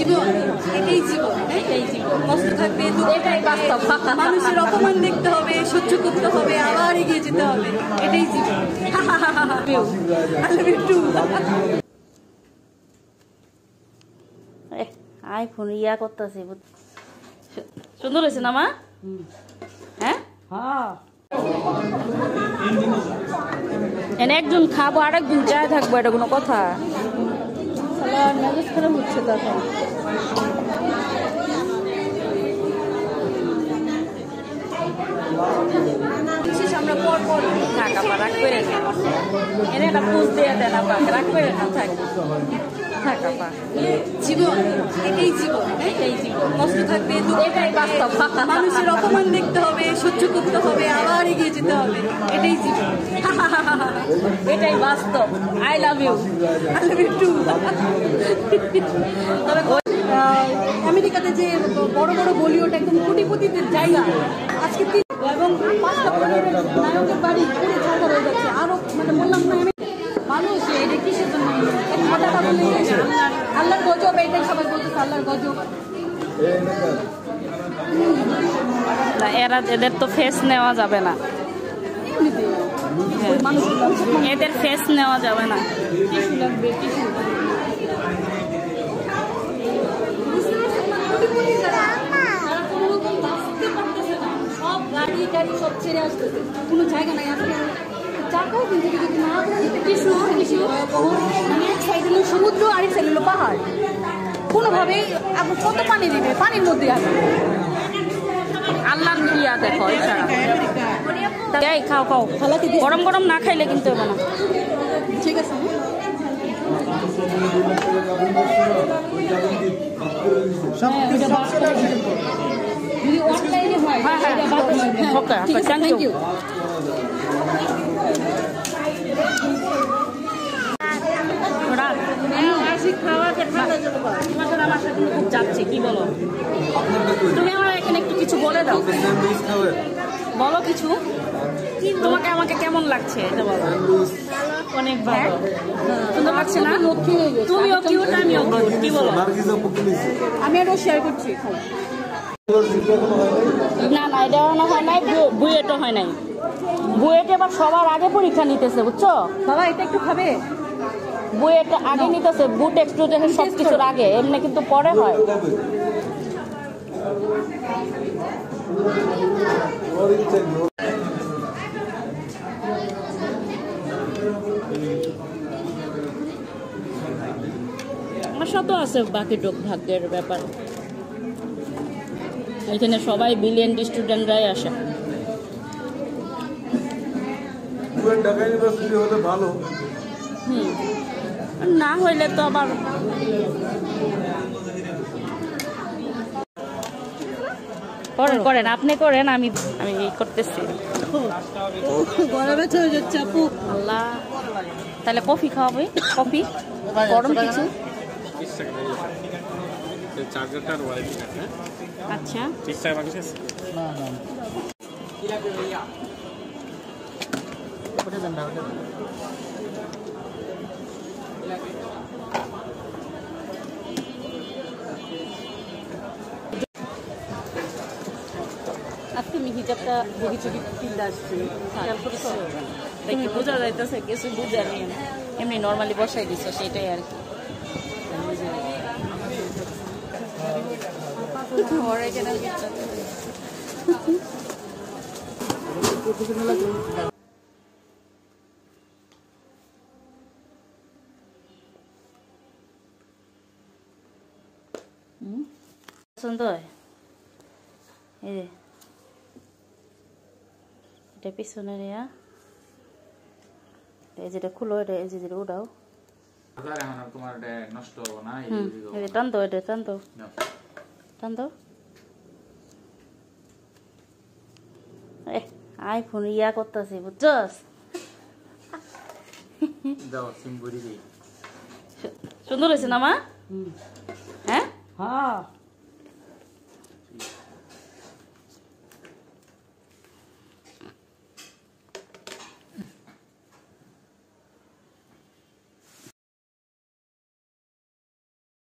জীবন, এটাই জীবন, এটাই জীবন। কষ্ট থাকবে, এটাই বাস্তব। মানুষের অপমান দেখতে হবে, সহ্য করতে হবে, আবার এগিয়ে যেতে হবে, এটাই জীবন। আইফোন ইয়া করতেছে, সুন্দর হয়েছে না মা? হ্যাঁ, এনে একজন খাবো আর একজন চায় থাকবো, এটা কোনো কথা? মেজাজ খারাপ হচ্ছে তখন। আমরা পর পর থাক, আবার রাগ করে এনে একটা পোজ দিয়ে দেন, আবার রাগ করে না থাক। জীবন, এটাই জীবন, এটাই জীবন। কষ্ট থাকবে, এটাই বাস্তব। মানুষের অপমান দেখতে হবে, সহ্য করতে হবে, আবার এগিয়ে যেতে হবে, এটাই জীবন। এটাই বাস্তব। I love you, I love you too. তবে আমেরিকাতে যে বড় বড় বলিউড একদম কোটিপতিদের জায়গা, আজকে এবং 5টা নায়কের বাড়ি পুরো ছাড়া হয়ে যাচ্ছে। আরো মানে বললাম না, মানুষ এটা কিসের জন্য কথাটা বলে আল্লাহর গজব, এটাই সবাই বলতেছে আল্লাহর গজব। এদের তো ফেস নেওয়া যাবে না, এদের ফেস নেওয়া যাবে না। টিস্যু লাগবে, টিস্যু। সব গাড়ি গাড়ি সব ছেড়ে আসতেছে, কোনো জায়গা নাই। আসলে চাকাও কিন্তু যদি না টিস্যু টিস্যু, মানে এক সাইড হলো সমুদ্র, আরেক সাইড হলো পাহাড়। কোনোভাবেই কত পানি দিবে, পানির মধ্যে আসবে। আল্লাহর ইয়া দেখো, খাও খাও, গরম গরম না খাইলে কিন্তু হবে না। ঠিক আছে, যদি অনলাইনে হয়। ওকে, থ্যাংক ইউ। খুব যাচ্ছে, কি বলো তুমি? আমার এখানে একটু কিছু বলে দাও, বলো কিছু। তোমাকে আমাকে কেমন লাগছে এটা বলো। অনেক ভালো, সুন্দর লাগছে না? তুমিও কিউট, আমিও কিউট, কি বলো? আমি আরো শেয়ার করছি। না না, এটা হয় নাই, বুয়েটও হয় নাই। বুয়েটে এবার সবার আগে পরীক্ষা নিতেছে, বুঝছো বাবা? এটা একটু খাবে? বুয়েট আগে নিতেছে, বুট এক্সট্রুডেশন সবকিছুর আগে, এমনি কিন্তু পরে হয়। আশা তো আছে বাকিটুক ভাগ্যের ব্যাপার। এখানে সবাই বিলিয়ন স্টুডেন্টরাই আসে। না হইলে তো আবার করেন করেন, আপনি করেন, আমি করতেছি। গলা ব্যথা হয়ে যাচ্ছে আপু। আল্লাহ, তাহলে কফি খাওয়াবে? কফি গরম কিছু? আচ্ছা, আজকে আমি হিজাবটা বুঝি চুকি কিনতে আসছি, খেয়াল করেছো? দেখি বোঝা যাইতেছে কিছু বুঝে নেই, এমনি নর্মালি বসাই দিচ্ছ, সেটাই আর কি। পছন্দ হয়? এই যে এটা পিছনের, এই যেটা খুলো, এটা এই যে উঠাও, টান দাও, এটা টান দাও, টান দাও। আইফোন ইয়া করতেছে, বুঝছস? সুন্দর হয়েছে না মা? হ্যাঁ,